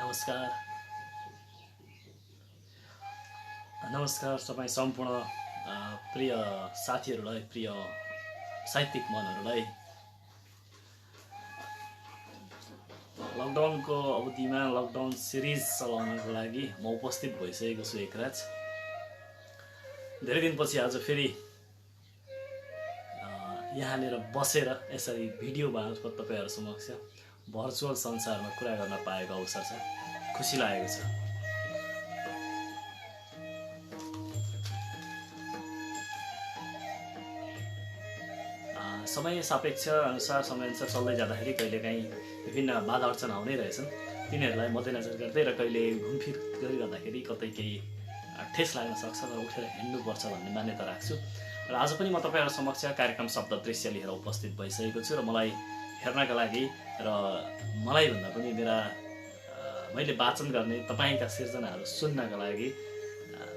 नमस्कार नमस्कार तपाईँ सम्पूर्ण प्रिय साथीहरूलाई, प्रिय साहित्यिक मनहरूलाई लकडाउनको अवधिमा लकडाउन सिरिज चलाउनको लागि म उपस्थित भइसकेको छु एकराज। धेरै दिनपछि आज फेरि यहाँनिर बसेर यसरी भिडियो मार्फत तपाईहरु समक्ष भर्चुअल संसारमा कुरा गर्न पाएको अवसर छ, खुसी लागेको छ। समय सापेक्ष अनुसार समयानुसार चल्दै जाँदाखेरि कहिलेकाहीँ विभिन्न बाधा अडचन आउनै रहेछन्। तिनीहरूलाई मध्यनजर गर्दै र कहिले घुमफिर गरिरहँदाखेरि कतै केही ठेस लाग्न सक्छ र उठेर हिँड्नुपर्छ भन्ने मान्यता राख्छु। र आज पनि म तपाईहरु समक्ष कार्यक्रम शब्द दृश्य लिएर उपस्थित भइसकेको छु र मलाई हेर्नका लागि र मलाई भन्दा पनि मैले वाचन गर्ने तपाईका सिर्जनाहरू सुन्नका लागि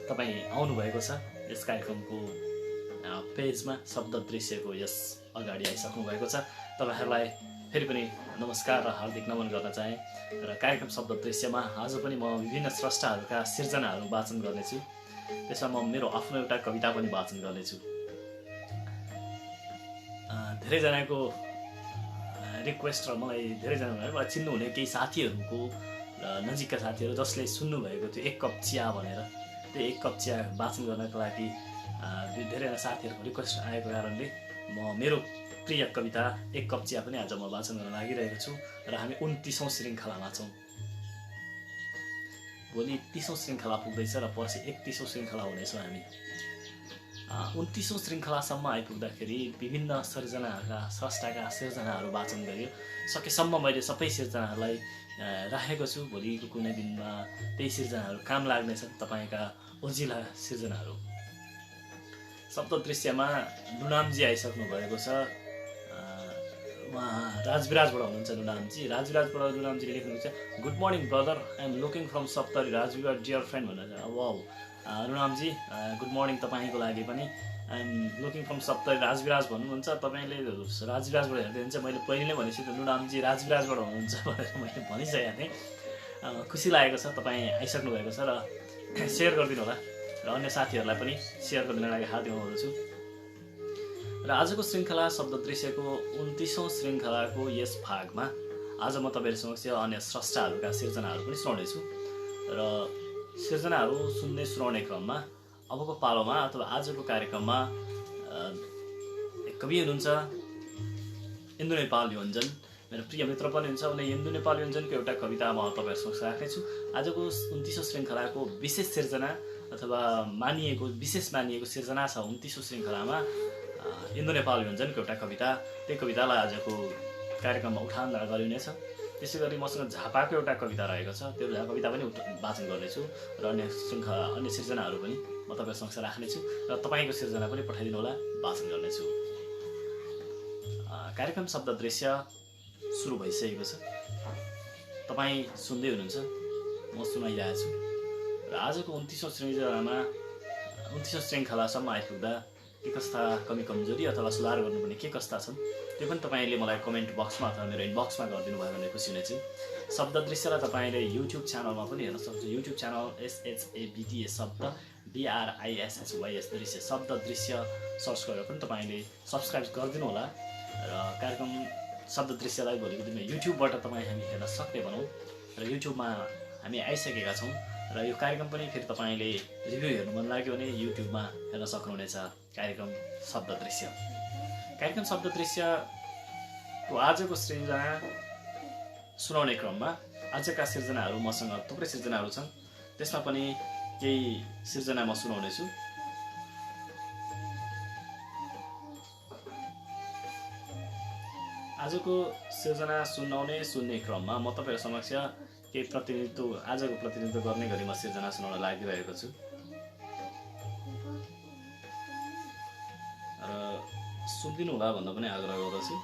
तपाई आउनु भएको छ। यस कार्यक्रमको पेजमा शब्द दृश्यको यस अगाडि आइसक्नु भएको छ। तपाईहरुलाई फेरि पनि नमस्कार र हार्दिक नमन गर्न चाहे। र कार्यक्रम शब्द दृश्यमा आज पनि म विभिन्न स्रष्टाहरूका सिर्जनाहरू वाचन गर्नेछु। त्यसमा म मेरो आफ्नो एउटा कविता पनि वाचन गर्नेछु। धेरै जनाको रिक्वेस्ट र मलाई धेरैजनालाई चिन्नुहुने केही साथीहरूको नजिकका साथीहरू जसले सुन्नु भएको थियो एक कप चिया भनेर, त्यो एक कप चिया वाचन गर्नका लागि धेरैजना साथीहरूको रिक्वेस्ट आएको कारणले म मेरो प्रिय कविता एक कप चिया पनि आज म वाचन गर्न लागिरहेको छु। र हामी 29औं श्रृङ्खलामा छौँ। भोलि 30औं श्रृङ्खला पुग्दैछ र पर्सि 31औं श्रृङ्खला हुनेछौँ हामी। 29औं श्रृङ्खलासम्म आइपुग्दाखेरि विभिन्न सिर्जनाहरूका स्रष्टाका सिर्जनाहरू वाचन गरियो। सकेसम्म मैले सबै सिर्जनाहरूलाई राखेको छु। भोलिको कुनै दिनमा त्यही सिर्जनाहरू काम लाग्नेछन्, तपाईका ओजिला सिर्जनाहरू। शब्द दृश्यमा नुनामजी आइसक्नु भएको छ। उहाँ राजविराजबाट हुनुहुन्छ। राजविराजबाट नुनामजीले लेख्नुहुन्छ, good morning brother, I am looking from Saptari Rajbiraj dear friend भनेर। वाउ नुनामजी गुड मर्निङ तपाईको लागि पनि। I am looking from Saptari Rajbiraj भन्नुहुन्छ। तपाईले राजविराजबाट हेर्दै हुन्छ। मैले पहिले नै भनेपछि त नुनामजी राजविराजबाट हुनुहुन्छ भनेर मैले भनिसकेको थिएँ। खुसी लागेको छ तपाईँ आइसक्नु भएको छ र सेयर गरिदिनु होला र अन्य साथीहरूलाई पनि सेयर गरिदिन लागि हार्दिक अनुरोध छु। र आजको श्रृङ्खला शब्द दृश्यको 29औं श्रृङ्खलाको यस भागमा आज म तपाईहरु समक्ष अन्य स्रष्टाहरूका सिर्जनाहरू पनि सुनाउनेछु। र सिर्जनाहरू सुनाउने क्रममा अबको पालोमा अथवा आजको कार्यक्रममा एक कवि हुनुहुन्छ इन्दु नेपाल योन्जन, मेरो प्रिय मित्र पनि हुन्छ। उनी इन्दु नेपाल योन्जनको एउटा कविता म तपाईहरु समक्ष राख्नेछु। आजको 29औं श्रृङ्खलाको विशेष सिर्जना अथवा विशेष मानिएको सिर्जना छ 29औं श्रृङ्खलामा इन्दु नेपाल योन्जनको एउटा कविता। त्यो कवितालाई आजको कार्यक्रममा उठान गरिनेछ। त्यसै गरी मसँग झापाको एउटा कविता रहेको छ, त्यो कविता पनि वाचन गर्नेछु र अन्य सिर्जनाहरू पनि म तपाईहरु समक्ष राख्नेछु र तपाईको सिर्जना पनि पठाइदिनु होला, वाचन गर्नेछु। कार्यक्रम शब्द दृश्य सुरु भइसकेको छ। तपाई सुन्दै हुनुहुन्छ, म सुनाइरहेको छु। र आजको 29औं श्रृङ्खलासम्म आइपुग्दा के कस्ता कमी कमजोरी अथवा सुधार गर्नुपर्ने के कस्ता छन् त्यो पनि तपाईले मलाई कमेन्ट बक्समा अथवा मेरो इनबक्समा गरिदिनु भयो भने खुसी हुनेछु। शब्द दृश्यलाई तपाईले युट्युब च्यानलमा पनि हेर्न सक्नुहुन्छ। युट्युब च्यानल SHABDA शब्द DRISHYS दृश्य शब्द दृश्य सर्च गरेर पनि तपाईले सब्स्क्राइब गरिदिनु होला। र कार्यक्रम शब्द दृश्यलाई भोलिको दिनमा युट्युबबाट तपाईँ हामी हेर्न सक्ने भनौँ। र युट्युबमा हामी आइसकेका छौँ र यो कार्यक्रम पनि फेरि तपाईँले रिभ्यू हेर्नु मन लाग्यो भने युट्युबमा हेर्न सक्नुहुनेछ। कार्यक्रम शब्द दृश्य को आजको सिर्जना सुनाउने क्रममा आजका सिर्जनाहरू मसँग थुप्रै सिर्जनाहरू छन्। त्यसमा पनि केही सिर्जना म सुनाउनेछु। आजको सिर्जना सुन्ने क्रममा म तपाईहरु समक्ष केही आजको प्रतिनिधित्व गर्ने गरी म सिर्जना सुनाउन लागिरहेको छु। र सुनिदिनु होला भन्न पनि आग्रह गर्दछु।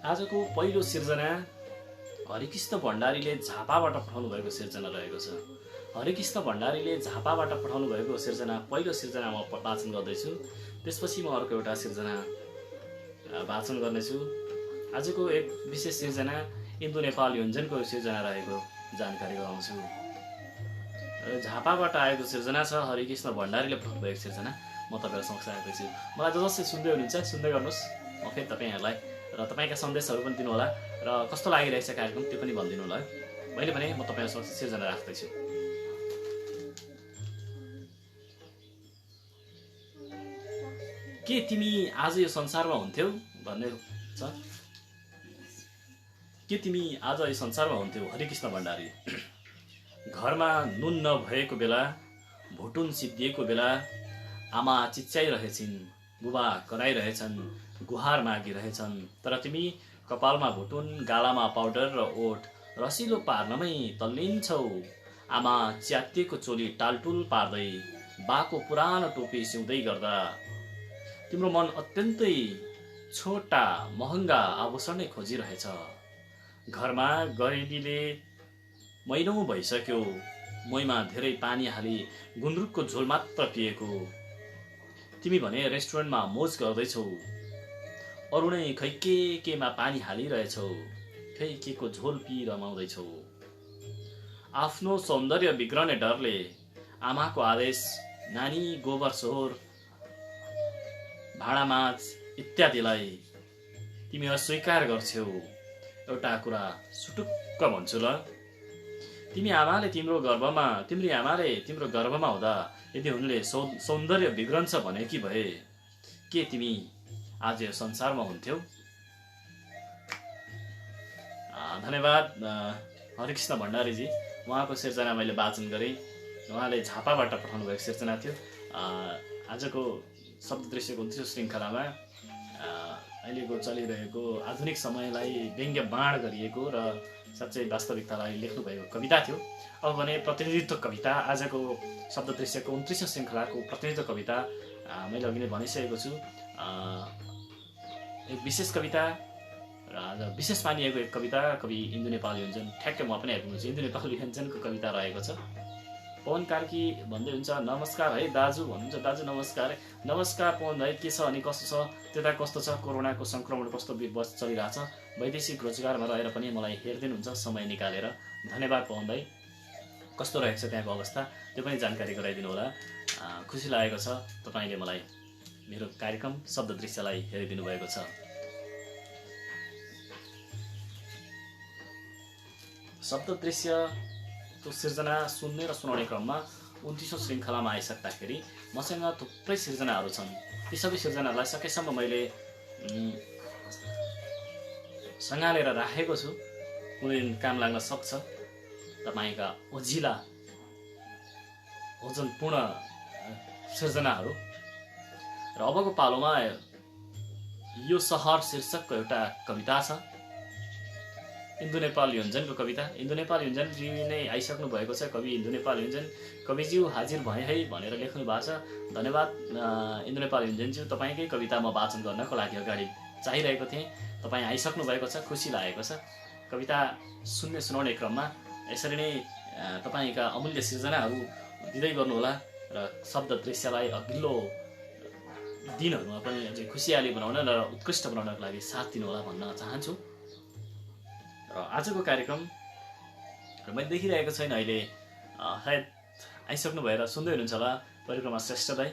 आजको पहिलो सिर्जना हरिकृष्ण भण्डारीले झापाबाट पठाउनु भएको सिर्जना रहेको छ। हरिकृष्ण भण्डारीले झापाबाट पठाउनु भएको सिर्जना पहिलो सिर्जना म वाचन गर्दैछु। त्यसपछि म अर्को एउटा सिर्जना वाचन गर्नेछु। आजको एक विशेष सिर्जना इन्दु नेपाल योन्जनको सिर्जना रहेको जानकारी गराउँछु। झापाबाट आएको सिर्जना छ, हरिकृष्ण भण्डारीले पठाउनु भएको सिर्जना म तपाईँहरू समक्ष आएको छु। मलाई जसले सुन्दै हुनुहुन्छ सुन्दै गर्नुहोस्, म फेरि तपाईँहरूलाई र तपाईँका सन्देशहरू पनि दिनुहोला र कस्तो लागिरहेछ कार्यक्रम त्यो पनि भनिदिनु होला। मैले भने म तपाईँहरू समक्ष सिर्जना राख्दैछु। के तिमी आज यो संसारमा हुन्थ्यौ भन्ने छ। के तिमी आज यो संसारमा हुन्थ्यौ हरिकृष्ण भण्डारी। घरमा नुन नभएको बेला, भुटुन सिद्धिएको बेला आमा चिच्याइरहेछन्, बुबा कराइरहेछन्, गुहार मागिरहेछन्, तर तिमी कपालमा भुटुन, गालामा पाउडर र ओठ रसिलो पार्नमै तल्लीन छौ। आमा च्यातिएको चोली टालटुल पार्दै, बाको पुरानो टोपी सिउँदै गर्दा तिम्रो मन अत्यन्तै छोटा महँगा आभूषण नै खोजिरहेछ। घरमा गैरीले महिनौँ भइसक्यो मोहीमा धेरै पानी हाली गुन्द्रुकको झोल मात्र पिएको। तिमी भने रेस्टुरेन्टमा मोज गर्दैछौ, अरू नै खै केमा पानी हालिरहेछौ, खै के को झोल पिई रमाउँदैछौ। आफ्नो सौन्दर्य बिग्रने डरले आमाको आदेश नानी गोबर सोहोर भाँडामाज इत्यादिलाई तिमी अस्वीकार गर्छौ। एउटा कुरा सुटुक्क भन्छु ल, तिम्री आमाले तिम्रो गर्भमा हुँदा यदि उनले सौन्दर्य बिग्रन्छ भनेकी भए के तिमी आज यो संसारमा हुन्थ्यौ। धन्यवाद हरिकृष्ण भण्डारीजी, उहाँको सिर्जना मैले वाचन गरेँ। उहाँले झापाबाट पठाउनु भएको सिर्जना थियो। आजको शब्द दृश्यको 29औं श्रृङ्खलामा अहिलेको चलिरहेको आधुनिक समयलाई व्यङ्ग्य बाण गरिएको र साँच्चै वास्तविकतालाई लेख्नुभएको कविता थियो। अब भने प्रतिनिधित्व कविता, आजको शब्द दृश्यको 29औं श्रृङ्खलाको प्रतिनिधित्व कविता मैले अघि नै भनिसकेको छु। एक विशेष कविता र आज विशेष मानिएको एक कविता कवि इन्दु नेपाल योन्जन, ठ्याक्कै म पनि आइपुग्नु छु। इन्दु नेपाल योन्जनको कविता रहेको छ। पवन कार्की भन्दै हुन्छ नमस्कार है दाजु भन्नुहुन्छ। दाजु नमस्कार। नमस्कार पवन भाइ, के छ अनि कस्तो छ, त्यता कस्तो छ, कोरोनाको सङ्क्रमण कस्तो चलिरहेछ, वैदेशिक रोजगारमा रहेर पनि मलाई हेरिदिनुहुन्छ समय निकालेर। धन्यवाद पवन भाइ। कस्तो रहेको छ त्यहाँको अवस्था त्यो पनि जानकारी गराइदिनु होला। खुसी लागेको छ तपाईँले मलाई मेरो कार्यक्रम शब्द दृश्यलाई हेरिदिनु भएको छ। शब्द दृश्यको सिर्जना सुन्ने र सुनाउने क्रममा 29औं श्रृङ्खलामा आइसक्दाखेरि मसँग थुप्रै सिर्जनाहरू छन्। ती सबै सिर्जनाहरूलाई सकेसम्म मैले सँगालेर राखेको छु। कुनै दिन काम लाग्न सक्छ। तपाईँका ओझिला ओजनपूर्ण सिर्जनाहरू र अबको पालोमा यो सहर शीर्षकको एउटा कविता छ, इन्दु नेपाल योन्जनको कविता। इन्दु नेपाल योन्जनजी नै आइसक्नु भएको छ। कवि इन्दु नेपाल योन्जन, कविज्यू हाजिर भए है भनेर लेख्नु भएको छ। धन्यवाद इन्दु नेपाल योन्जनज्यू, तपाईँकै कविता म वाचन गर्नको लागि अगाडि चाहिरहेको थिएँ। तपाईँ आइसक्नु भएको छ, खुसी लागेको छ। कविता सुन्ने सुनाउने क्रममा यसरी नै तपाईँका अमूल्य सिर्जनाहरू दिँदै गर्नुहोला र शब्द दृश्यलाई अघिल्लो दिनहरूमा पनि अझै खुसियाली बनाउन र उत्कृष्ट बनाउनको लागि साथ दिनुहोला भन्न चाहन्छु। र आजको कार्यक्रम मैले देखिरहेको छैन अहिले, सायद आइसक्नु भएर सुन्दै हुनुहुन्छ होला। परिक्रमा श्रेष्ठ दाई,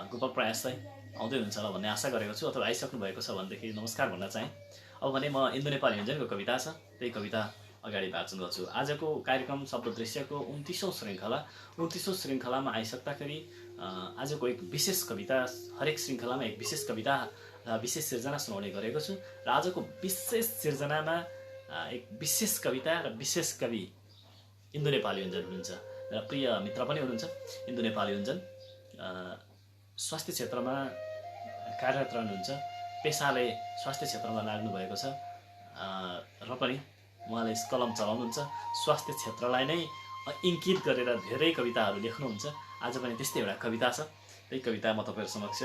गोपाल प्रयास दाई आउँदै हुनुहुन्छ होला भन्ने आशा गरेको छु, अथवा आइसक्नु भएको छ भनेदेखि नमस्कार भन्न चाहेँ। अब भने म इन्दु नेपाल योन्जनको कविता छ, त्यही कविता अगाडि वाचन गर्छु। आजको कार्यक्रम शब्द दृश्यको 29औं श्रृङ्खला, 29औं श्रृङ्खलामा आइसक्दाखेरि आजको एक विशेष कविता, हरेक श्रृङ्खलामा एक विशेष कविता विशेष सिर्जना सुनाउने गरेको छु। र आजको विशेष सिर्जनामा एक विशेष कविता र विशेष कवि इन्दु नेपाल योन्जन हुनुहुन्छ र प्रिय मित्र पनि हुनुहुन्छ। इन्दु नेपाल योन्जन स्वास्थ्य क्षेत्रमा कार्यरत रहनुहुन्छ, पेसाले स्वास्थ्य क्षेत्रमा लाग्नु भएको छ र पनि उहाँले कलम चलाउनुहुन्छ। स्वास्थ्य क्षेत्रलाई नै इङ्कित गरेर धेरै कविताहरू लेख्नुहुन्छ। आज पनि त्यस्तै एउटा कविता छ, त्यही कविता म तपाईँहरू समक्ष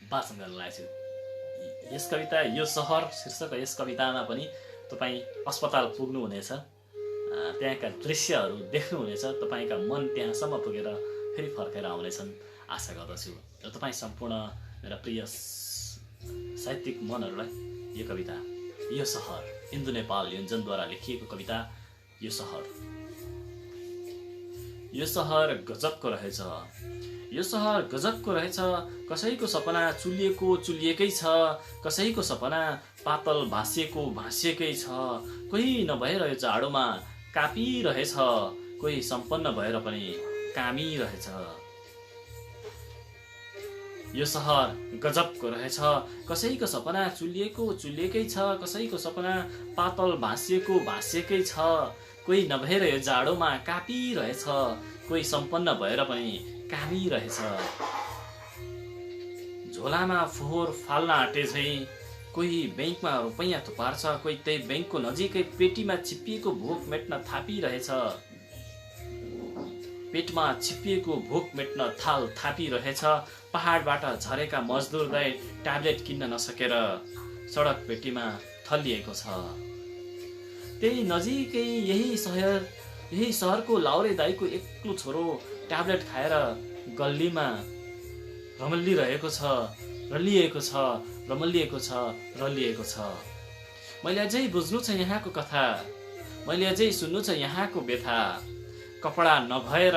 वाचन गर्न लागेको छु। यस कविता यो सहर शीर्षक यस कवितामा पनि तपाईँ अस्पताल पुग्नुहुनेछ, त्यहाँका दृश्यहरू देख्नुहुनेछ, तपाईँका मन त्यहाँसम्म पुगेर फेरि फर्केर आउनेछन् आशा गर्दछु। र तपाईँ सम्पूर्ण मेरा प्रिय साहित्यिक मनहरूलाई यो कविता यो सहर इन्दु नेपाल योन्जनद्वारा लेखिएको कविता यो सहर गजबको रहेछ, यो सहर गजबको रहेछ। कसैको सपना चुलिएकै छ, कसैको सपना पातल भाँसिएकै छ। कोही नभएर यो जाडोमा कापिरहेछ, कोही सम्पन्न भएर पनि कामी रहेछ। यो सहर गजबको रहेछ, कसैको सपना चुलिएकै छ, कसैको सपना पातल भाँसिएकै छ। कोही नभएर यो जाडोमा कापिरहेछ, कोही सम्पन्न भएर पनि कामी रहेछ। झोलामा फोहोर फाल्न आँटे झैँ कोही ब्याङ्कमा रुपैयाँ थुपार्छ, कोही त्यही ब्याङ्कको नजिकै पेटीमा छिप्पिएको भोक मेट्न थापिरहेछ। पेटमा छिप्पिएको भोक मेट्न थापिरहेछ। पहाडबाट झरेका मजदुरलाई ट्याब्लेट किन्न नसकेर सडक पेटीमा थलिएको छ। त्यही नजिकै यही सहरको लाउरे दाईको एक्लो छोरो ट्याब्लेट खाएर गल्लीमा रमलिएको छ। मैले अझै बुझ्नु छ यहाँको कथा, मैले अझै सुन्नु छ यहाँको व्यथा। कपडा नभएर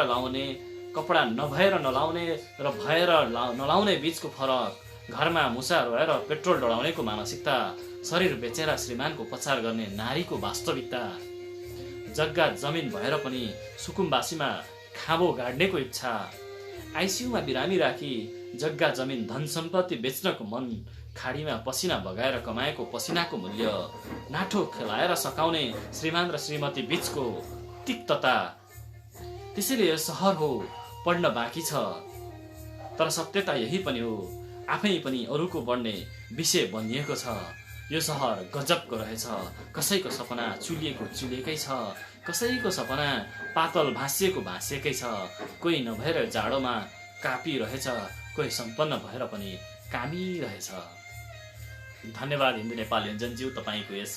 नलाउने र भएर नलाउने बीचको फरक, घरमा मुसा रोएर पेट्रोल डढाउनेको मानसिकता, शरीर बेचेर श्रीमानको उपचार गर्ने नारीको वास्तविकता, जग्गा जमिन भएर पनि सुकुम्बासीमा खाँबो गाड्नेको इच्छा, आइसियुमा बिरामी राखी जग्गा जमिन धन सम्पत्ति बेच्नको मन, खाडीमा पसिना बगाएर कमाएको पसिनाको मूल्य, नाठो खेलाएर सकाउने श्रीमान र श्रीमती बीचको तिक्तता। त्यसैले यो सहर हो पढ्न बाँकी छ, तर सत्यता यही पनि हो, आफै पनि अरूको बढ्ने विषय बनिएको छ। यो सहर गजबको रहेछ, कसैको सपना चुलिएकै छ, कसैको सपना पातल भाँसिएकै छ। कोही नभएर जाडोमा कापिरहेछ, कोही सम्पन्न भएर पनि कामी रहेछ। धन्यवाद हिन्दू नेपाल योन्जनज्यू, तपाईँको यस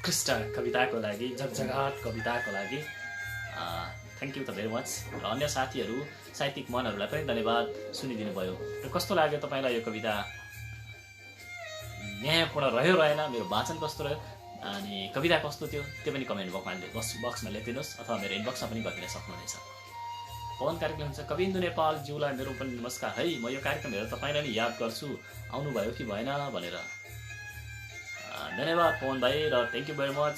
उत्कृष्ट कविताको लागि, जगजगाट कविताको लागि थ्याङ्क यू त भेरी मच। र अन्य साथीहरू साहित्यिक मनहरूलाई पनि धन्यवाद सुनिदिनु भयो। र कस्तो लाग्यो तपाईँलाई यो कविता? न्यायपूर्ण रह्यो रहेन, मेरो वाचन कस्तो रह्यो अनि कविता कस्तो थियो त्यो पनि कमेन्ट बक्समा लेखिदिनुहोस् अथवा मेरो इनबक्समा पनि गरिदिन सक्नुहुनेछ। पवन कार्यक्रम हुन्छ कवि इन्दु नेपाल ज्यूलाई मेरो पनि नमस्कार है, म यो कार्यक्रम हेरेर तपाईँलाई नि याद गर्छु, आउनुभयो कि भएन भनेर। धन्यवाद पवन भाइ र थ्याङ्क यू भेरी मच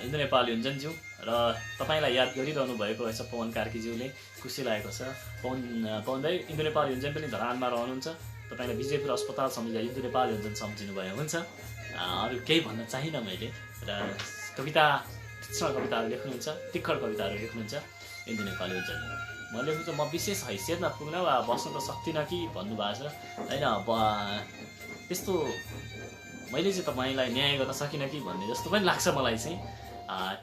इन्दु नेपाल योन्जनज्यू। र तपाईँलाई याद गरिरहनु भएको रहेछ पवन कार्कीज्यूले, खुसी लागेको छ। पवन भाइ इन्दु नेपाल योन्जन पनि धरानमा रहनुहुन्छ, तपाईँलाई विजयपुर अस्पताल सम्झिँदा इन्दु नेपाल योन्जन सम्झिनु भयो हुन्छ। अरू केही भन्न चाहिनँ मैले। र तीक्ष्ण कविताहरू लेख्नुहुन्छ, तिखर कविताहरू लेख्नुहुन्छ इन्दु नेपाल योन्जन। म लेख्नु चाहिँ म विशेष हैसियतमा पुग्न वा बस्न त सक्दिनँ कि भन्नुभएको छ होइन। त्यस्तो मैले चाहिँ तपाईँलाई न्याय गर्न सकिनँ कि भन्ने जस्तो पनि लाग्छ मलाई चाहिँ।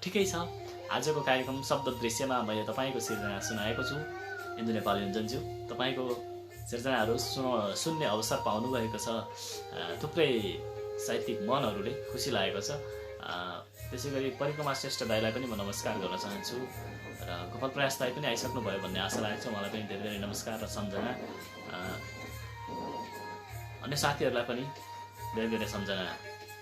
ठिकै छ, आजको कार्यक्रम शब्द दृश्यमा मैले तपाईँको सिर्जना सुनाएको छु इन्दु नेपाल योन्जनज्यू। तपाईँको सिर्जनाहरू सुन्ने अवसर पाउनुभएको छ थुप्रै साहित्यिक मनहरूले, खुसी लागेको छ। त्यसै गरी परिक्रमा श्रेष्ठ दाईलाई पनि म नमस्कार गर्न चाहन्छु र गोपाल प्रयास दाई पनि आइसक्नु भयो भन्ने आशा लागेको छ, मलाई पनि धेरै धेरै नमस्कार र सम्झना। अन्य साथीहरूलाई पनि धेरै धेरै सम्झना।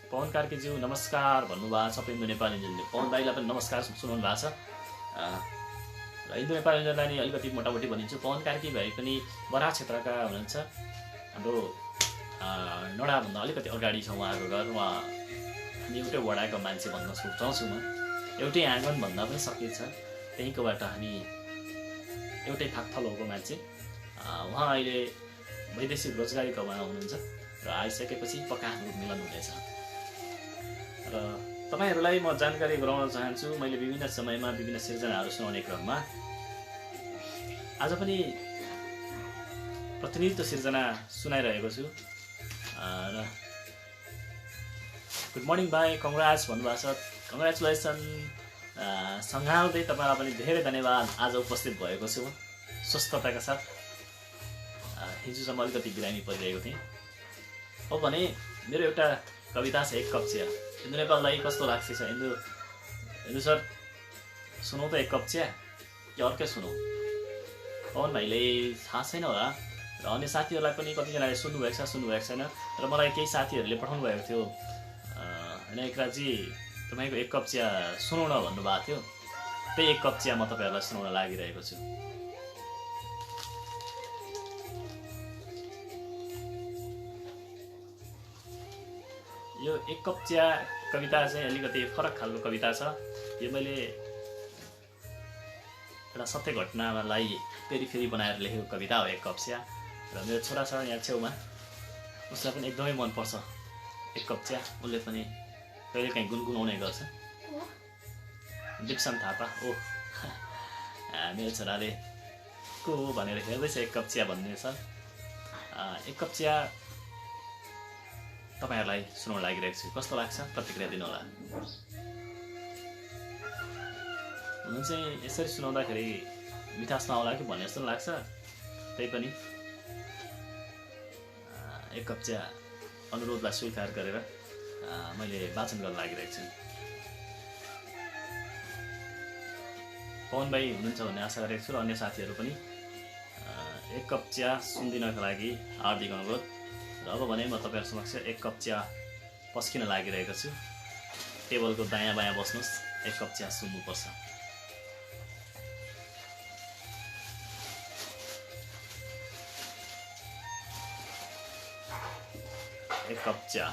पवन कार्कीज्यू नमस्कार भन्नुभएको छ, इन्दु नेपाल योन्जनले पवन दाईलाई पनि नमस्कार सुनाउनु भएको छ। र इन्दु नेपाल योन्जनलाई नि अलिकति मोटामोटी भनिन्छु। पवन कार्की भाइ पनि बराक क्षेत्रका हुनुहुन्छ, हाम्रो नडाभन्दा अलिकति अगाडि छ उहाँको घर। उहाँ हामी एउटै वडाको मान्छे भन्न रुचाउँछु म, एउटै आँगन भन्दा पनि सकिन्छ, त्यहीँकोबाट हामी एउटै थाकथलोको मान्छे। उहाँ अहिले वैदेशिक रोजगारी कमाउन हुनुहुन्छ र आइसकेपछि पक्का मिलन हुनेछ। र तपाईँहरूलाई म जानकारी गराउन चाहन्छु, मैले विभिन्न समयमा विभिन्न सिर्जनाहरू सुनाउने क्रममा आज पनि प्रतिनिधित्व सिर्जना सुनाइरहेको छु। र गुड मर्निङ भाइ, कङ्ग्रेट्स भन्नुभएको छ, कङ्ग्रेचुलेसन। सँगाल्दै तपाईँलाई पनि धेरै धन्यवाद, आज उपस्थित भएको छु स्वस्थताका साथ। हिजोसम्म अलिकति बिरामी परिरहेको थिएँ, हो भने मेरो एउटा कविता छ एक कप चिया। इन्दु नेपाललाई कस्तो लाग्छ इन्दु सर सुनौ त एक कप चिया कि अर्कै सुनौ? पवन भाइले थाहा छैन होला र अन्य साथीहरूलाई पनि कतिजनाले सुन्नुभएको छैन र मलाई केही साथीहरूले पठाउनु भएको थियो होइन एकराजी तपाईँको एक कप चिया सुनाउन भन्नुभएको थियो। त्यही एक कप चिया म तपाईँहरूलाई सुनाउन लागिरहेको छु। यो एक कप चिया कविता चाहिँ अलिकति फरक खालको कविता छ। यो मैले एउटा सत्य घटनालाई फेरि बनाएर लेखेको कविता हो एक कप चिया। र मेरो छोरा छ यहाँ छेउमा, उसलाई पनि एकदमै मनपर्छ एक कप चिया। उसले पनि कहिलेकाहीँ गुनगुनाउने गर्छ। दिप्सन थापा ओ मेरो छोराले को हो भनेर हेर्दैछ एक कप चिया भन्ने छ। एक कप चिया तपाईँहरूलाई सुनाउन लागिरहेको छु। कस्तो लाग्छ प्रतिक्रिया दिनु होला। हुन चाहिँ यसरी सुनाउँदाखेरि मिठास नआउला कि भन्ने जस्तो लाग्छ। त्यही पनि एक कप चिया अनुरोधलाई स्वीकार गरेर मैले वाचन गर्न लागिरहेको छु। पवन भाइ हुनुहुन्छ भन्ने आशा गरेको छु र अन्य साथीहरू पनि। एक कप चिया सुनिदिनको लागि हार्दिक अनुरोध। र अब भने म तपाईँहरू समक्ष एक कप चिया पस्किन लागिरहेको छु। टेबलको दायाँ बायाँ बस्नुहोस्, एक कप चिया सुन्नुपर्छ। एक कप चिया।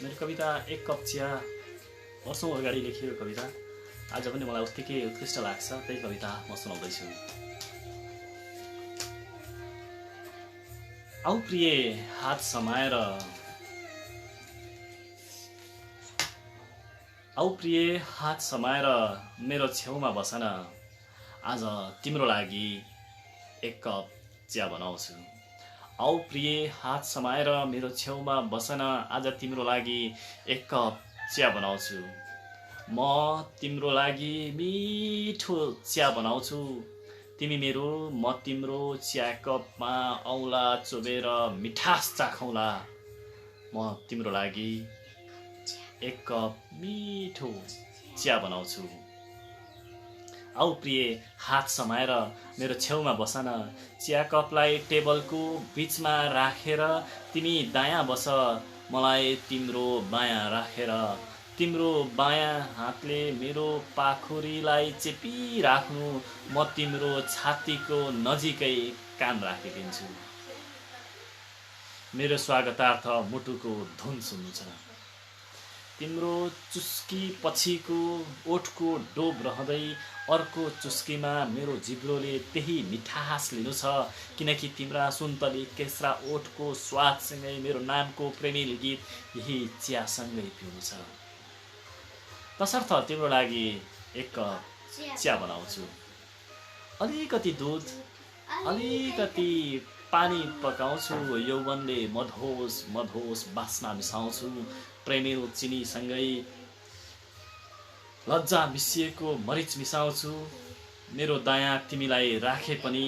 मेरो कविता एक कप चिया वर्षौँ अगाडि लेखिएको कविता आज पनि मलाई उत्तिकै उत्कृष्ट लाग्छ। त्यही कविता म सुनाउँदैछु। आऊ प्रिय हात समाएर, आऊ प्रिय हात समाएर मेरो छेउमा बसन। आज तिम्रो लागि एक कप चिया बनाउँछु। आऊ प्रिय हात समाएर मेरो छेउमा बसन। आज तिम्रो लागि एक कप चिया बनाउँछु। म तिम्रो लागि मिठो चिया बनाउँछु। तिमी मेरो, म तिम्रो चिया कपमा औँला चोबेर मिठास चाखौँला। म तिम्रो लागि एक कप मिठो चिया बनाउँछु। आऊ प्रिय हात समाएर मेरो छेउमा बसन। चिया कपलाई टेबलको बिचमा राखेर तिमी दायाँ बस, मलाई तिम्रो बायाँ राखेर। तिम्रो बायाँ हातले मेरो पाखुरीलाई चेपिराख्नु, म तिम्रो छातीको नजिकै कान राखिदिन्छु। मेरो स्वागतार्थ मुटुको धुन सुन्नु छ। तिम्रो चुस्की पछिको ओठको डोब रहँदै अर्को चुस्कीमा मेरो जिब्रोले त्यही मिठास लिनु छ। किनकि तिम्रा सुन्तली केस्रा ओठको स्वादसँगै मेरो नामको प्रेमिल गीत यही चियासँगै पिउनु छ। तसर्थ तिम्रो लागि एक कप चिया बनाउँछु। अलिकति दुध, अलिकति पानी पकाउँछु। यौवनले मधोस मधोस बास्ना मिसाउँछु। प्रेमिल चिनीसँगै लज्जा मिसिएको मरिच मिसाउँछु। मेरो दायाँ तिमीलाई राखे पनि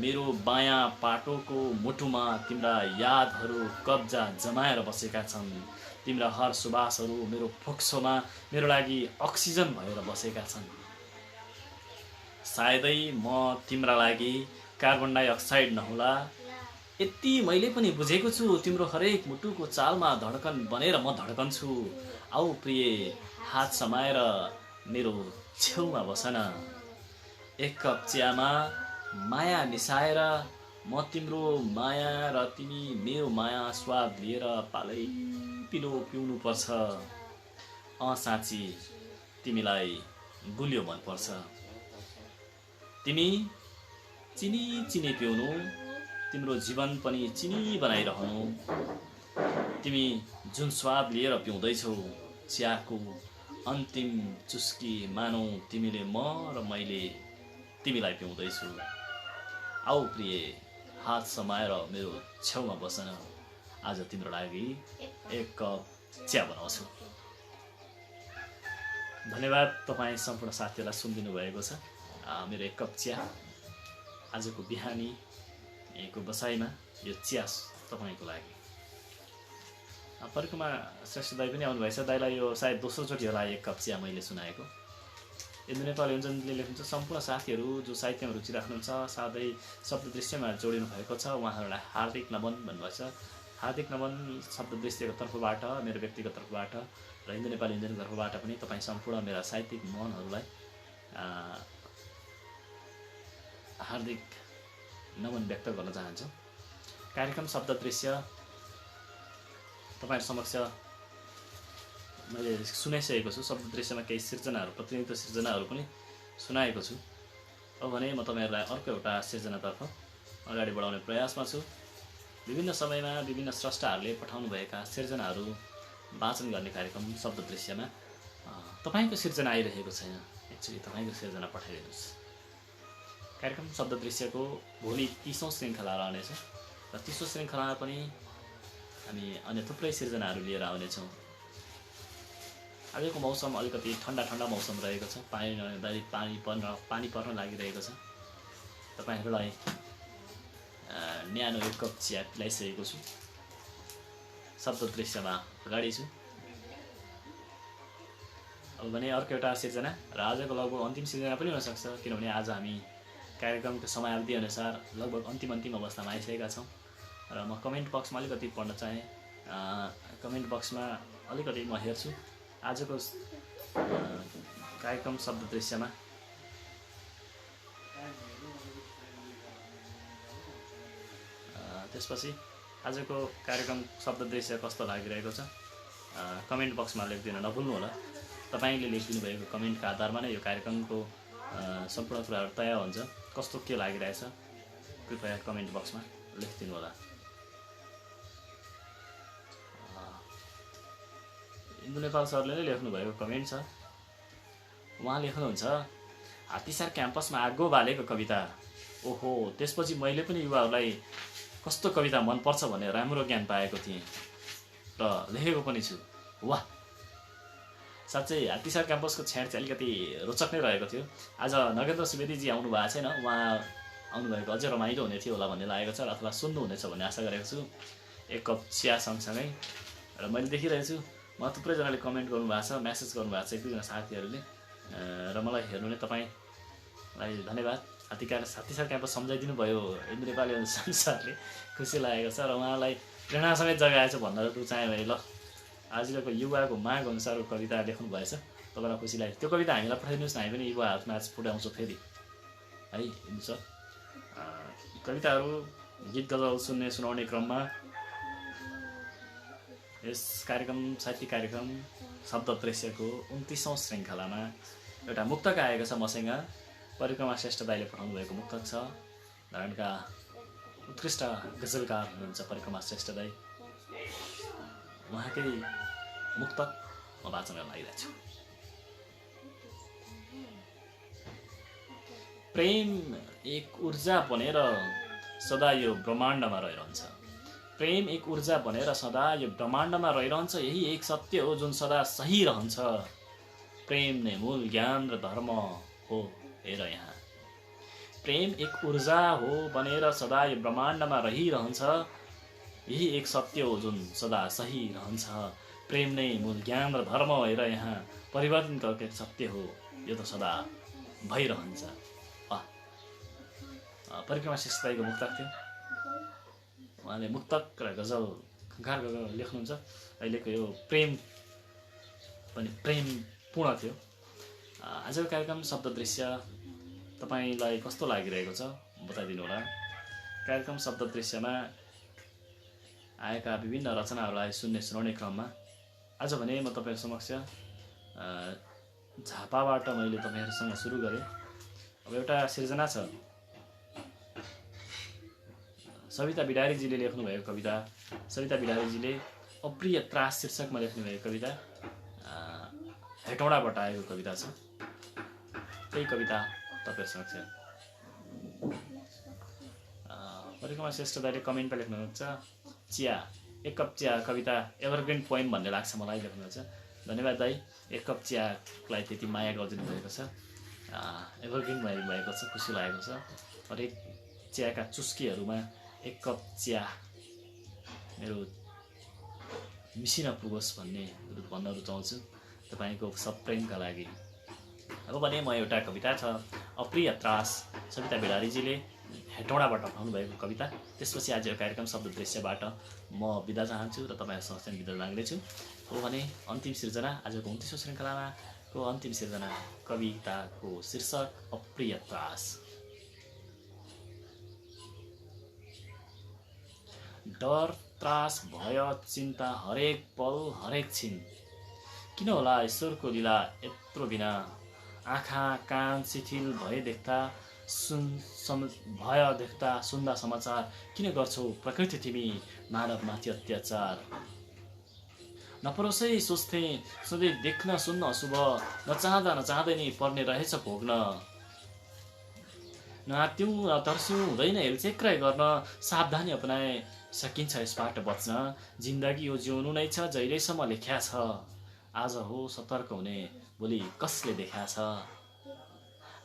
मेरो बायाँ पाटोको मुटुमा तिम्रा यादहरू कब्जा जमाएर बसेका छन्। तिम्रा हर सुवासहरू मेरो फोक्सोमा मेरो लागि अक्सिजन भएर बसेका छन्। सायदै म तिम्रा लागि कार्बन डाइअक्साइड नहोला, यति मैले पनि बुझेको छु। तिम्रो हरेक मुटुको चालमा धड्कन बनेर म धड्कन्छु। आऊ प्रिय हात समाएर मेरो छेउमा बसन। एक कप चियामा माया मिसाएर म तिम्रो माया र तिमी मेरो माया स्वाद लिएर पालै पिलो पिउनु पर्छ। साँची तिमीलाई गुलियो मनपर्छ। तिमी चिनी चिनी पिउनु, तिम्रो जीवन पनि चिनी बनाइरहनु। तिमी जुन स्वाद लिएर पिउँदैछौ चियाको अन्तिम चुस्की मानौ तिमीले म र मैले तिमीलाई पिउँदैछु। आऊ प्रिय हात समाएर मेरो छेउमा बसन। आज तिम्रो लागि एक कप चिया बनाउँछु। धन्यवाद तपाईँ सम्पूर्ण साथीहरूलाई सुनिदिनु भएको छ। मेरो एक कप चिया आजको बिहानी को बसाइमा यो चिया तपाईँको लागि। परिक्रमा श्रेष्ठ दाई पनि आउनुभएछ। दाईलाई यो सायद दोस्रोचोटि होला एक कप चिया मैले सुनाएको। इन्दु नेपाल योजनले लेख्नुहुन्छ सम्पूर्ण साथीहरू जो साहित्यमा रुचि राख्नुहुन्छ साथै शब्द दृश्यमा जोडिनु भएको छ उहाँहरूलाई हार्दिक नमन भन्नुभएछ। हार्दिक नमन शब्द दृश्यको तर्फबाट, मेरो व्यक्तिगत तर्फबाट र इन्दु नेपाल योजनको तर्फबाट पनि तपाईँ सम्पूर्ण मेरा साहित्यिक मनहरूलाई हार्दिक नमन व्यक्त गर्न चाहन्छु। कार्यक्रम शब्द दृश्य तपाईहरु समक्ष मैले सुनाइसकेको छु। शब्द दृश्यमा केही सिर्जनाहरू, प्रतिनिधित्व सिर्जनाहरू पनि सुनाएको छु। अब भने म तपाईहरुलाई अर्को एउटा सिर्जनातर्फ अगाडि बढाउने प्रयासमा छु। विभिन्न समयमा विभिन्न स्रष्टाहरूले पठाउनुभएका सिर्जनाहरू वाचन गर्ने कार्यक्रम शब्द दृश्यमा तपाईको सिर्जना आइरहेको छैन। एक्चुअली तपाईको सिर्जना पठाइदिनुहोस्। कार्यक्रम शब्द दृश्यको भोलि 30औं श्रृङ्खला रहनेछ र 30औं श्रृङ्खलामा पनि हामी अन्य थुप्रै सिर्जनाहरू लिएर आउनेछौँ। अहिलेको मौसम अलिकति ठन्डा मौसम रहेको छ। पानी पर्न लागिरहेको छ। तपाईहरुलाई न्यानो एक कप चिया पिलाइसकेको छु। शब्द दृश्यमा अगाडि छु। अब भने अर्को एउटा सिर्जना र आजको लगभग अन्तिम सिर्जना पनि हुन सक्छ, किनभने आज हामी कार्यक्रमको समयावधि अनुसार लगभग अन्तिम अवस्थामा आइसकेका छौँ र म कमेन्ट बक्समा अलिकति पढ्न चाहे। कमेन्ट बक्समा अलिकति म हेर्छु आजको कार्यक्रम शब्द दृश्यमा त्यसपछि आजको कार्यक्रम शब्द दृश्य कस्तो लागिरहेको छ कमेन्ट बक्समा लेखिदिन नभुल्नु होला। तपाईले लेखिदिनु भएको कमेन्टका आधारमा नै यो कार्यक्रमको सम्पूर्ण कुराहरू तय हुन्छ। कस्तो के लागिरहेछ कृपया कमेन्ट बक्समा लेखिदिनु होला। इन्दु नेपाल सरले नै लेख्नु भएको कमेन्ट छ। उहाँ लेख्नुहुन्छ हात्तीसार क्याम्पसमा आगो बालेको कविता। ओहो, त्यसपछि मैले पनि युवाहरूलाई कस्तो कविता मनपर्छ भन्ने राम्रो ज्ञान पाएको थिएँ र लेखेको पनि छु। वाह, साँच्चै हात्तीसार क्याम्पसको छेड चाहिँ अलिकति रोचक नै रहेको थियो। आज नगेन्द्र सुवेदीजी आउनु भएको छैन, उहाँ आउनुभएको अझै रमाइलो हुने थियो होला भन्ने लागेको छ, अथवा सुन्नुहुनेछ भन्ने आशा गरेको छु। एक कप चिया सँगसँगै र मैले देखिरहेको छु म थुप्रैजनाले कमेन्ट गर्नुभएको छ, म्यासेज गर्नुभएको छ एक दुईजना साथीहरूले र मलाई हेर्नु नै तपाईँलाई धन्यवाद। हात्तीसार क्याम्पस सम्झाइदिनु भयो इन्दु नेपाली संसारले, खुसी लागेको छ र उहाँलाई प्रेरणा समेत जगाएछ भन्न रुचाएँ मैले। ल, आजको युवाको माग अनुसारको कविता लेख्नु भएछ, तपाईँलाई खुसी लाग्यो। त्यो कविता हामीलाई पठाइदिनुहोस् न, हामी पनि युवा हातमा आज फुटाउँछौँ फेरि है। इन्दु सर कविताहरू गीत गजल सुनाउने क्रममा यस कार्यक्रम साहित्यिक कार्यक्रम शब्द दृश्यको 29औं श्रृङ्खलामा एउटा मुक्तक आएको छ मसँग। परिक्रमा श्रेष्ठ दाइले पठाउनु भएको मुक्तक छ। धरानका उत्कृष्ट गजलकार हुनुहुन्छ परिक्रमा श्रेष्ठ दाइ। उहाँकै मुक्तक म वाचन गर्न लागिरहेको छु। प्रेम एक ऊर्जा बनेर सदा यो ब्रह्माण्डमा रहिरहन्छ। प्रेम एक ऊर्जा बनेर सदा यो ब्रह्माण्डमा रहिरहन्छ। यही एक सत्य हो जुन सदा सही रहन्छ। प्रेम नै मूल ज्ञान र धर्म हो हेर यहाँ। प्रेम एक ऊर्जा हो बनेर सदा यो ब्रह्माण्डमा रहिरहन्छ। यही एक सत्य हो जुन सदा सही रहन्छ। प्रेम नै मूल ज्ञान र धर्म हो हेर यहाँ। परिवर्तन गरेको एक सत्य हो यो त सदा भइरहन्छ। परिक्रमा श्रेष्ठ दाइको मुक्तक थियो। उहाँले मुक्तक र गजल खङ्खार गरेर लेख्नुहुन्छ। अहिलेको यो प्रेम पनि प्रेमपूर्ण थियो। आजको कार्यक्रम शब्द दृश्य तपाईँलाई कस्तो लागिरहेको छ बताइदिनु होला। कार्यक्रम शब्द दृश्यमा आएका विभिन्न रचनाहरूलाई सुनाउने क्रममा आज भने म तपाईँहरू समक्ष झापाबाट मैले तपाईँहरूसँग सुरु गरेँ। अब एउटा सिर्जना छ, सविता बिडारीजीले लेख्नुभएको कविता। सविता बिडारीजीले अप्रिय त्रास शीर्षकमा लेख्नुभएको कविता हेटौँडाबाट आएको कविता छ। त्यही कविता तपाईँहरू समक्ष। परिक्रमा श्रेष्ठ दाइले कमेन्टमा लेख्नुहुन्छ चिया एक कप चिया कविता एभरग्रिन पोइम भन्ने लाग्छ मलाई लेख्नुहुन्छ। धन्यवाद दाइ, एक कप चियालाई त्यति माया गरिदिनु भएको छ। एभरग्रिन भएको छ, खुसी लागेको छ। हरेक चियाका चुस्कीहरूमा एक कप चिया मेरो मिसिन पुगोस् भन्न रुचाउँछु तपाईँको सब प्रेमका लागि। अब भने म एउटा कविता छ अप्रिय त्रास, सविता भिडारीजीले हेटौँडाबाट पठाउनु भएको कविता। त्यसपछि आजको कार्यक्रम शब्द दृश्यबाट म बिदा चाहन्छु र तपाईँहरूसँग चाहिँ बिदा माग्नेछु। हो भने अन्तिम सिर्जना, आजको 29औं श्रृङ्खलामा को अन्तिम सिर्जना कविताको शीर्षक अप्रिय त्रास। डर, त्रास, भय, चिन्ता हरेक पल हरेक छिन, किन होला ईश्वरको लीला यत्रो बिना। आँखा कान शिथिल भए देख्दा सुन्दा समाचार, किन गर्छौ प्रकृति तिमी मानवमाथि अत्याचार। नपरोसै सोच्थे सधैँ देख्न सुन्न अशुभ, नचाहँदै नि पर्ने रहेछ भोग्न। नआत्यौँ नतर्स्यौँ हुँदैन हेलचेक्राइ गर्न, सावधानी अपनाए सकिन्छ यसबाट बच्न। जिन्दगी यो जिउनु नै छ जहिलेसम्म लेख्या छ, आज हो सतर्क हुने भोलि कसले देख्या छ।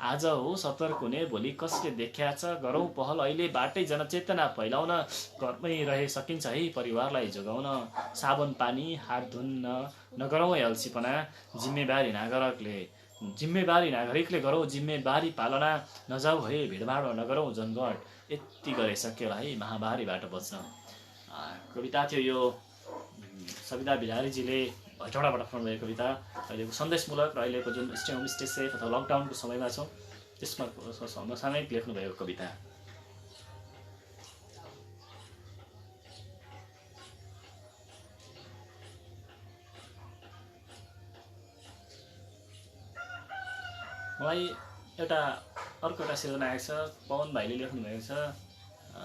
आज हो सतर्क हुने भोलि कसले देख्या छ, गरौँ पहल अहिले बाटै जनचेतना फैलाउन। घरमै रहे सकिन्छ है परिवारलाई जोगाउन। साबुन पानी हात धुन्न नगरौँ अल्छीपना, जिम्मेवारी नागरिकले गरौँ जिम्मेवारी पालना। नजाऊ है भिडभाड नगरौँ जनगढ, यति गरे सक्यो है महामारीबाट बच्न। कविता थियो यो सविता भिडारीजीले हेटौँडाबाट पठाउनु भएको कविता। अहिलेको सन्देशमूलक र अहिलेको जुन स्टे होम स्टे सेफ अथवा लकडाउनको समयमा छौँ त्यसमा समसामयिक लेख्नुभएको कविता। मलाई अर्को एउटा सिर्जना आएको छ, पवन भाइले लेख्नुभएको छ।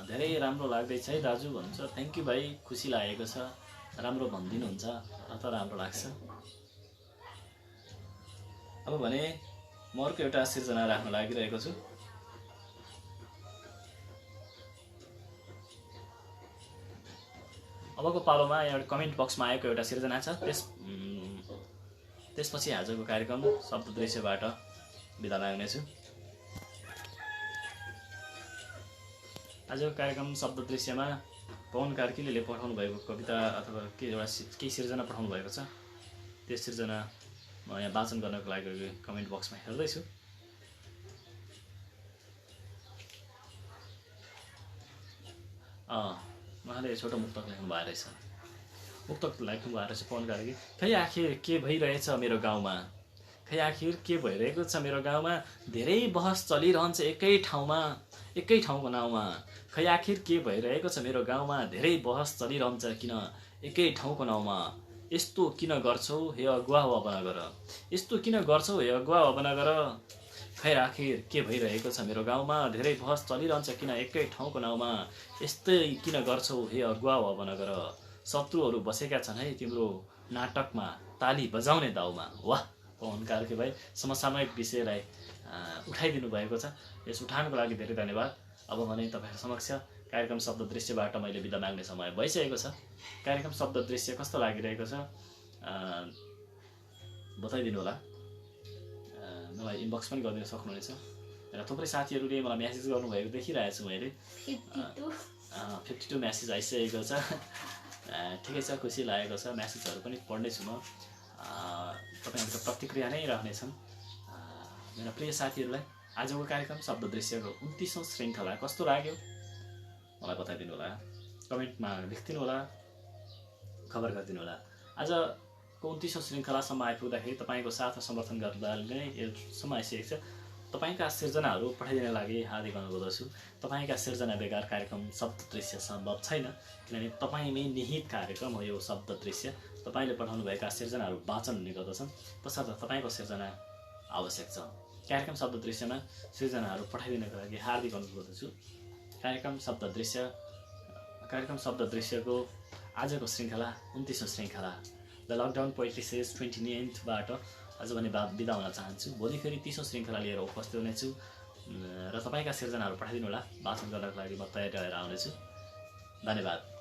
धेरै राम्रो लाग्दैछ है दाजु भन्नुहुन्छ। थ्याङ्क यू भाइ, खुसी लागेको छ। राम्रो भनिदिनुहुन्छ अत राम्रो लाग्छ। अब भने म अर्को एउटा सिर्जना राख्न लागिरहेको छु। अबको पालोमा एउटा कमेन्ट बक्समा आएको एउटा सिर्जना छ, त्यसपछि आजको कार्यक्रम शब्द दृश्यबाट बिदा माग्नेछु। आजको कार्यक्रम शब्द दृश्यमा पवन कार्कीले पठाउनु भएको कविता अथवा केही सिर्जना पठाउनु भएको छ। त्यो सिर्जना म यहाँ वाचन गर्नको लागि कमेन्ट बक्समा हेर्दैछु। उहाँले छोटो मुक्तक लेख्नु भएको रहेछ। मुक्तक लेख्नु भएको रहेछ पवन कार्की। खै आखिर के भइरहेछ मेरो गाउँमा, खै आखिर के भइरहेको छ मेरो गाउँमा। धेरै बहस चलिरहन्छ एकै ठाउँको नाउँमा। खै आखिर के भइरहेको छ मेरो गाउँमा, धेरै बहस चलिरहन्छ किन एकै ठाउँको नाउँमा। यस्तो किन गर्छौ हे अगुवा हो अब नगर, यस्तो किन गर्छौ हे अगुवा अब नगर। खै आखिर के भइरहेको छ मेरो गाउँमा, धेरै बहस चलिरहन्छ किन एकै ठाउँको नाउँमा। यस्तै किन गर्छौ हे अगुवा हो अब नगर। शत्रुहरू बसेका छन् है तिम्रो नाटकमा, ताली बजाउने दाउमा। वाह पवन कार्की भाइ, समसामयिक विषयलाई उठाइदिनु भएको छ। यस उठानको लागि धेरै धन्यवाद। अब भने तपाईँहरू समक्ष कार्यक्रम शब्द दृश्यबाट मैले बिदा माग्ने समय भइसकेको छ। कार्यक्रम शब्द दृश्य कस्तो लागिरहेको छ बताइदिनु होला। मलाई इनबक्स पनि गरिदिन सक्नुहुनेछ र थुप्रै साथीहरूले मलाई म्यासेज गर्नुभएको देखिरहेको छु मैले। 52 म्यासेज आइसकेको छ। ठिकै छ, खुसी लागेको छ। म्यासेजहरू पनि पढ्नेछु म। तपाईँहरूको प्रतिक्रिया नै रहनेछन्। मेरा प्रिय साथीहरूलाई आजको कार्यक्रम शब्द दृश्यको 29औं श्रृङ्खला कस्तो लाग्यो मलाई बताइदिनु होला। कमेन्टमा लेखिदिनु होला, खबर गरिदिनु होला। आजको 29औं श्रृङ्खलासम्म आइपुग्दाखेरि तपाईँको साथ र समर्थन गर्दा नै यसम्म आइसकेको छ। तपाईँका सिर्जनाहरू पठाइदिन लागि हार्दिक अनुरोध गर्दछु। तपाईँका सिर्जना बेकार कार्यक्रम शब्द दृश्य सम्भव छैन, किनभने तपाईँमै निहित कार्यक्रम हो यो शब्द दृश्य। तपाईँले पठाउनुभएका सिर्जनाहरू वाचन हुने गर्दछन्, तसर्थ तपाईँको सिर्जना आवश्यक छ। कार्यक्रम शब्द दृश्यमा सिर्जनाहरू पठाइदिनको लागि हार्दिक अनुरोध गर्दछु। कार्यक्रम शब्द दृश्यको आजको श्रृङ्खला 29औं श्रृङ्खला द लकडाउन पोएट्री सिरिज 29बाट आज भने बिदा हुन चाहन्छु। भोलि फेरि 30औं श्रृङ्खला लिएर उपस्थित हुनेछु र तपाईँका सिर्जनाहरू पठाइदिनु होला। वाचन गर्नको लागि म तयारी रहेर आउनेछु। धन्यवाद।